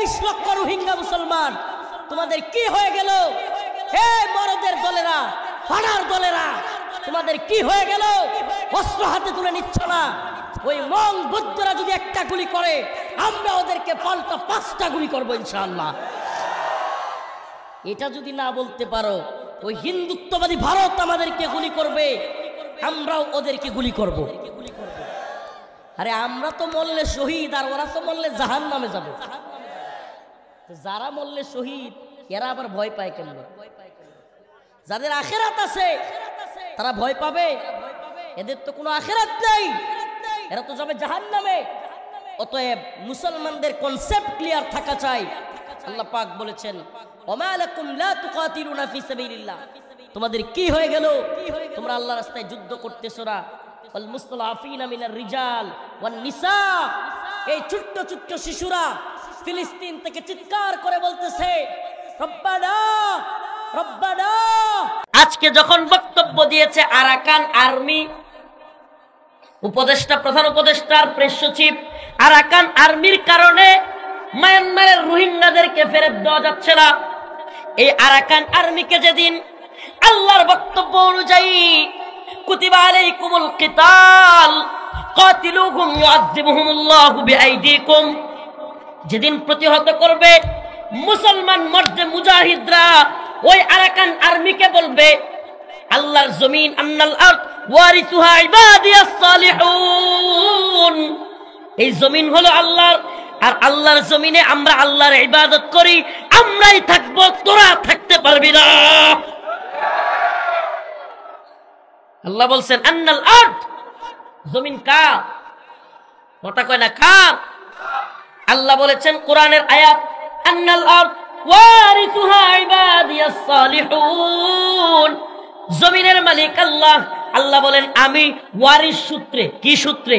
23 লক্ষ রোহিঙ্গা মুসলমান, তোমাদের কি হয়ে গেল? হে মরদের দলেরা, ফাড়ার দলেরা, তোমাদের কি হয়ে গেল? অস্ত্র হাতে তুলে নিচ্ছ না? ওই মং বুদ্ধরা যদি একটা গুলি করে, আমরা ওদেরকে পাল্টা 5টা গুলি করবো ইনশাআল্লাহ। এটা যদি না বলতে পারো, ওই হিন্দুত্ববাদী ভারত আমাদেরকে গুলি করবে, আমরাও ওদেরকে গুলি করব। আরে আমরা তো মরলে শহীদ, আর ওরা তো মরলে জাহান্নামে যাবে। যারা মরলে শহীদ, এরা আবার ভয় পায় কেন? যাদের আখেরাত আছে তারা ভয় পাবে? এদের তো কোনো আখেরাত নেই, এরা তো যাবে জাহান্নামে। অতএব মুসলমানদের কনসেপ্ট ক্লিয়ার থাকা চাই। আল্লাহ পাক বলেছেন, ওমা লাকুম লা তুকাতিলুনা ফি সাবিলিল্লাহ, তোমাদের কি হয়ে গেল? তোমরা আল্লাহর রাস্তায় যুদ্ধ করতেছো না। ওয়াল মুস্তালাফিনা মিনার রিজাল ওয়ান নিসা, এই ছোট্ট ছোট্ট শিশুরা ফিলিস্তিন থেকে চিৎকার করে বলতেছে, রব্বানা রব্বানা। আজকে যখন বক্তব্য দিয়েছে আরাকান আর্মি উপদেষ্টা, প্রধান উপদেষ্টার প্রেস সচিব, আরাকান আর্মির কারণে মায়ানমারের রোহিঙ্গাদেরকে ফেরত দেওয়া যাচ্ছে না। এই আরাকান আর্মিকে যেদিন আল্লাহর বক্তব্য অনুযায়ী কুতিবা আলাইকুমুল কিতাল কাতিলুহুম ইউআযিবুহুমুল্লাহু বিআইদিকুম, যেদিন প্রতিহত করবে মুসলমান মর্দে মুজাহিদরা, ওই আরাকান আর্মিকে বলবে আল্লাহর জমিন, আন্নাল আরদ ওয়ারিসুহা ইবাদিয়াস সালিহুন, এই জমিন হলো আল্লাহর, আর আল্লাহর জমিনে আমরা আল্লাহর ইবাদত করি, আমরাই থাকবো, তোরা থাকতে পারবি না। আল্লাহ বলছেন আন্নাল আরদ, জমিন কার? কথা কয় না কার? আল্লাহ বলেছেন কোরআনের আয়াত, আন্নাল আরদ ওয়ারিসুহা ইবাদিয়াস সালিহুন, জমিনের মালিক আল্লাহ। আল্লাহ বলেন আমি ওয়ারিস সূত্রে, কি সূত্রে?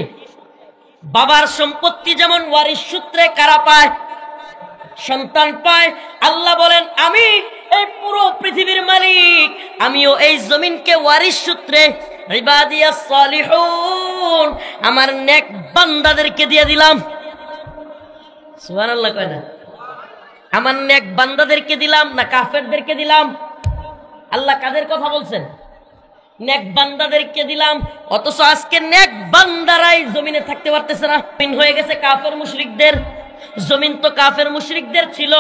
বাবার সম্পত্তি যেমন ওয়ারিস সূত্রে কারা পায়? সন্তান পায়। আল্লাহ বলেন আমি এই পুরো পৃথিবীর মালিক, আমিও এই জমিনকে ওয়ারিস সূত্রে ইবাদিয়াস সালিহুন, আমার নেক বান্দাদেরকে দিয়ে দিলাম। সুবহানাল্লাহ কয় না? আমার নেক বান্দাদেরকে দিলাম না কাফেরদেরকে দিলাম? আল্লাহ কাদের কথা বলছেন? নেক বান্দাদেরকে দিলাম। অথচ আজকে নেক বান্দারাই জমিনে থাকতে পারতেছে না, জমিন হয়ে গেছে কাফের মুশরিকদের। জমিন তো কাফের মুশরিকদের ছিল,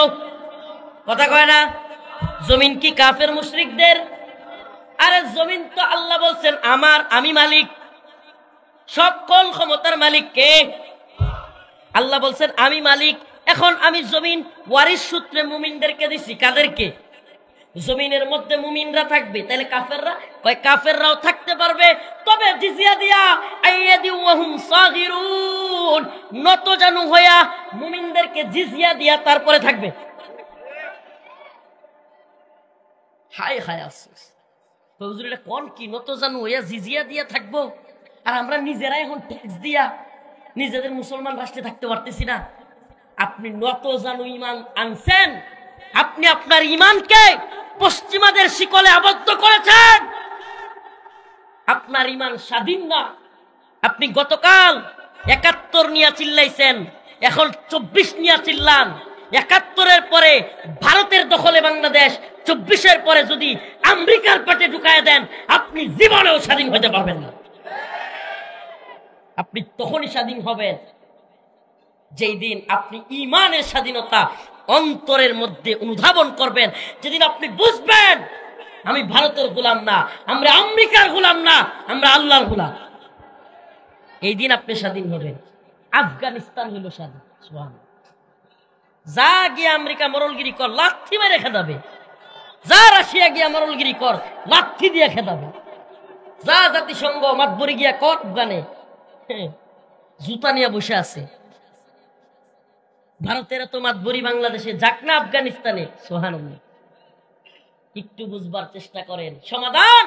কথা কয় না? জমিন কি কাফের মুশরিকদের? আরে জমিন তো আল্লাহ বলছেন আমার, আমি মালিক, সকল ক্ষমতার মালিক কে? আল্লাহ বলছেন আমি মালিক। এখন আমি জমিন ওয়ারিস সূত্রে মুমিনদেরকে দিছি, কাদেরকে? জমিনের মধ্যে মুমিনরা থাকবে, তাহলে কাফেররা? কয় কাফেররাও থাকতে পারবে, তবে জিজিয়া দিয়া, আইয়াদি ওয়াহুম সাগিরুন, নত জানু হইয়া মুমিনদেরকে জিজিয়া দিয়া তারপরে থাকবে। হায় হায় আফসোস, হুজুর এটা কোন কি? নত জানু হইয়া জিজিয়া দিয়া থাকবো, আর আমরা নিজেরাই এখন ট্যাক্স দিয়া নিজেদের মুসলমান রাষ্ট্রে থাকতে পারতেছি না। আপনি নত জানু ঈমান আনছেন, আপনি আপনার ঈমানকে পশ্চিমাদের শিকলে আবদ্ধ করেছেন। আপনার ঈমান স্বাধীন না। আপনি গতকাল ৭১ নিয়ে চিল্লাইছেন, এখন ২৪ নিয়ে চিল্লান। ৭১-এর পরে ভারতের দখলে বাংলাদেশ, ২৪-এর পরে যদি আমেরিকার পেটে ঢুকায় দেন, আপনি জীবনেও স্বাধীন হতে পারবেন না। আপনি তখনই স্বাধীন হবেন যেই দিন আপনি ঈমানের স্বাধীনতা অন্তরের মধ্যে অনুধাবন করবেন, যেদিন আপনি বুঝবেন আমি ভারতের গোলাম না, আমরা আমেরিকার গোলাম না, আমরা আল্লাহর গোলাম। এই দিন আপনি স্বাধীন হবেন। আফগানিস্তান হলো স্বাধীন। সুবহানাল্লাহ। যা গিয়ে আমেরিকা মরলগিরি কর, লাথি মেরে খেদাবে। যা রাশিয়া গিয়া মরলগিরি কর, লাথি দিয়ে খেদাবে। যা জাতিসংঘ মাতবরি গিয়া কর, আফগানে জুতা নিয়ে বসে আছে। ভারতের এত মাতবরি বাংলাদেশে, যাক না আফগানিস্তানে। সুবহানাল্লাহ। একটু বুঝবার চেষ্টা করেন। সমাধান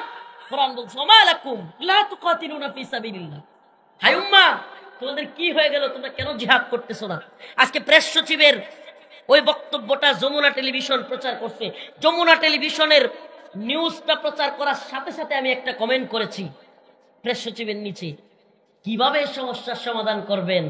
কোরআন বলছে, ওমা লাকুম লা তুকাতিলুনা ফি সাবিলিল্লাহ। হায় উম্মাহ, তোমাদের কি হয়ে গেল? তোমরা কেন জিহাদ করতেছো না? আজকে প্রেস সচিবের ওই বক্তব্যটা যমুনা টেলিভিশন প্রচার করছে। যমুনা টেলিভিশনের নিউজটা প্রচার করার সাথে সাথে আমি একটা কমেন্ট করেছি প্রেস সচিবের নিচে, কিভাবে সমস্যার সমাধান করবেন।